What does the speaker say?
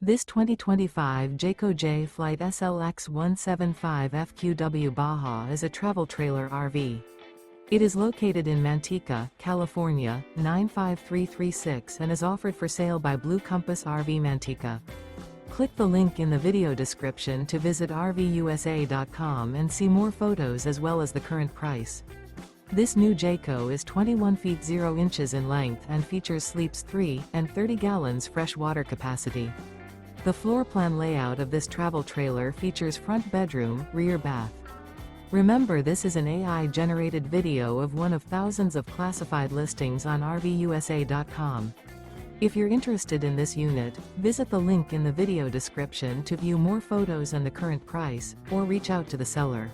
This 2025 Jayco Jay Flight SLX 175 FQW BAJA is a travel trailer RV. It is located in Manteca, California, 95336 and is offered for sale by Blue Compass RV Manteca. Click the link in the video description to visit RVUSA.com and see more photos as well as the current price. This new Jayco is 21 feet 0 inches in length and features sleeps 3 and 30 gallons fresh water capacity. The floor plan layout of this travel trailer features front bedroom, rear bath. Remember, this is an AI-generated video of one of thousands of classified listings on RVUSA.com. If you're interested in this unit, visit the link in the video description to view more photos and the current price, or reach out to the seller.